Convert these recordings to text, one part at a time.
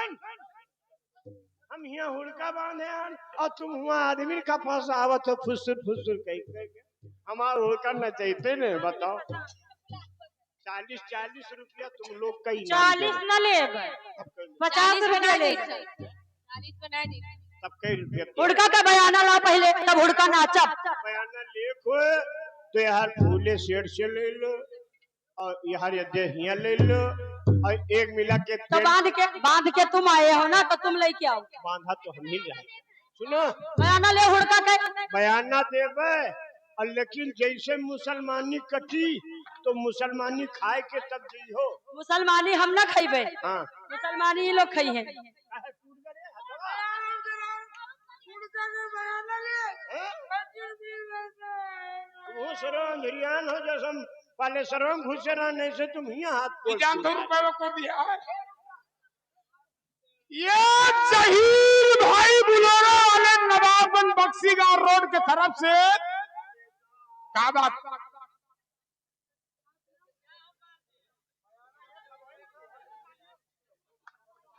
सुन, हम यहाँ हुड़का बांधे हैं और तुम हुआ आदमी का फंसावत हो फुसुर फुसुर कह हमारा हुड़का न चाहते न बताओ। 40 रुपया तुम लोग का इनाम 40 न ले 50 रुपया ले। 40 बना दी। तब कई रुपया हुड़का का बयाना ला पहले, तब हुड़का नाचा। बयाना लेखो तो यार फूले सेठ से ले लो और यार ये देहिया ले लो और एक मिला के तो बांध के तुम आए हो ना, तो तुम लेके आओ। बांधा तो हम ही रहे। सुनो बयाना ले हुड़का के। बयाना देवे और लेकिन जैसे मुसलमानी कटी तो मुसलमानी खाए के तब जी हो। मुसलमानी हम ना खाइबे। हाँ मुसलमानी ये लोग खाई है। वो सरम हिरियान हो जैसम पहले सरम घुसेरा नहीं से तुम यहाँ हाथ जान तो रुपए को दिया है। ये जहीर भाई बुलोरा वाले नवाबगंज बक्सी गांव रोड के तरफ से क्या बात।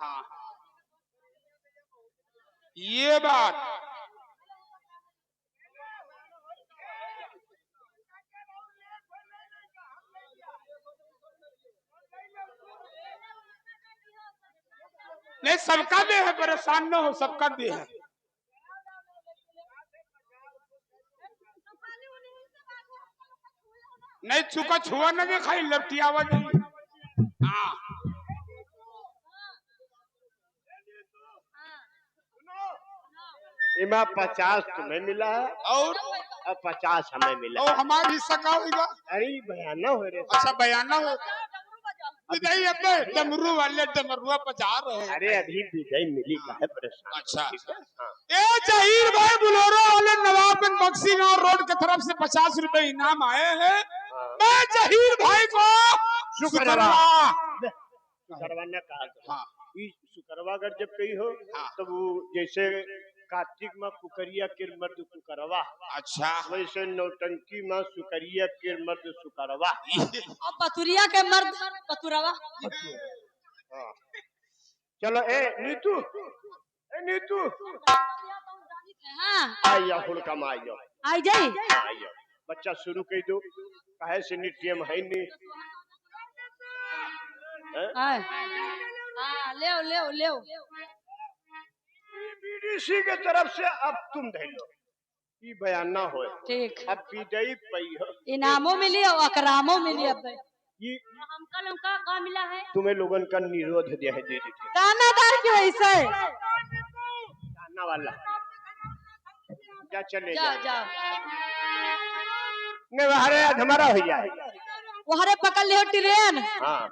हाँ ये बात नहीं, सबका दे है, परेशान न हो, सबका दे है। नहीं चुका छुआ नहीं खाई लपटियावा नहीं। हाँ इमा 50 तुम्हें मिला है और 50 हमें मिला। और हमारा हिस्सा का होगा। अरे बयाना हो रे। अच्छा बयाना हो नहीं, अब डमरू वाले डमरुआ बजा रहे हैं। अरे अभी विजय मिली का है परेशान। अच्छा हाँ। ए जहीर भाई बुलोरा वाले नवाबगंज बक्सी गांव रोड की तरफ से 50 रुपए इनाम आए हैं। मैं जहीर भाई को शुक्रवा शुक्रवाना कहा। हाँ शुक्रवा अगर जब कही हो तो वो जैसे कार्तिक माँ कुकरिया के मर्द कुकरवा। अच्छा वैसे नौटंकी माँ सुकरिया के मर्द सुकरवा और पतुरिया के मर्द पतुरवा। हाँ। चलो ए नीतू हाँ आइया हुड़का में आइयो आई जाई। आइयो बच्चा शुरू कर दो कहे से नित्यम है नहीं। हाँ ले बीडीसी के तरफ से अब तुम दे लो ये बयाना हो। ठीक अब विजयी पई हो इनामों मिली और अकरामों मिली। अब ये हमका का मिला है। तुम्हें लोगन का निरोध दे है दे दी दानादार की वैसे दाना वाला क्या चले जा नहीं हमारे हमारा हो जाए वहां पकड़ ले ट्रेन। हाँ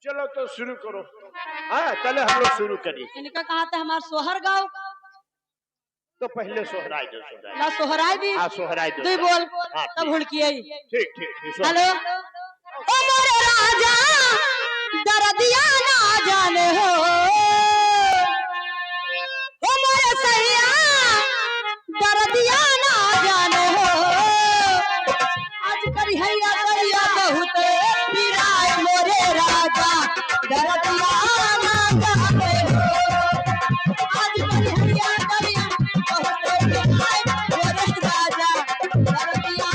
चलो तो शुरू करो। हाँ चले हम लोग शुरू करिए। इनका कहा था हमारा सोहर गाँव तो पहले सोहराय दो ना सोहराय दी। हाँ सोहराय दो तू बोल हाँ, तब हुड़की आई। ठीक हेलो ओ मोरे राजा दरदिया ना जाने हो ओ मोरे सैया दरदिया ना जाने हो आज करी हैया दैया बहुत पिराए मोरे राजा दरदिया ना जाने हो आज करी हैया दैया बहुत पिराए मोरे राजा दरदिया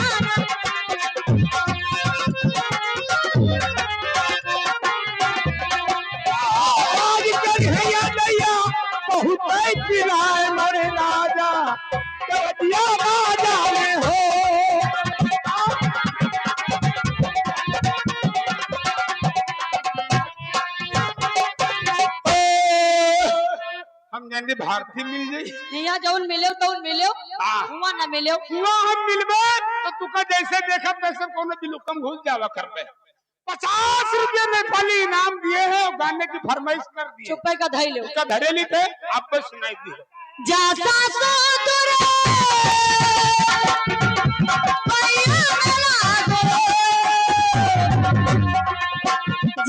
मरे राजा राजा हो। हम जाने भारती मिल गई यहाँ जौन मिले तो मिले हुआ ना मिले हुआ हम मिलबे तो तुका जैसे देखा पैसे कोनो बिलुकम घुस जावा कर पे 50 रुपये में पहले इनाम दिए हैं और गाने की फरमाइश कर दी। चुप्पे का धैले उसका धरेली थे आपको सुनाई दी जासा सो तुरे पैया मिला गो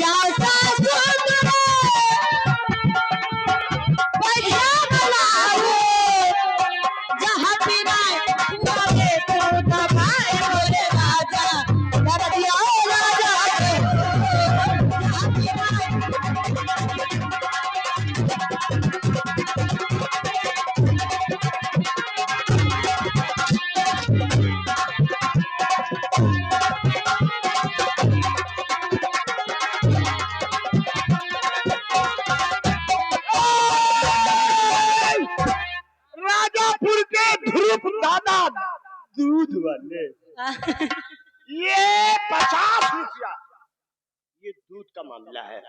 जासा सो तुरे पैया मिला गो जहाँ पिराए लागे तो दबाए बोले राजा दरदिया राजा जहाँ पिराए दादा दूध वाले ये 50 रुपया, ये दूध का मामला है।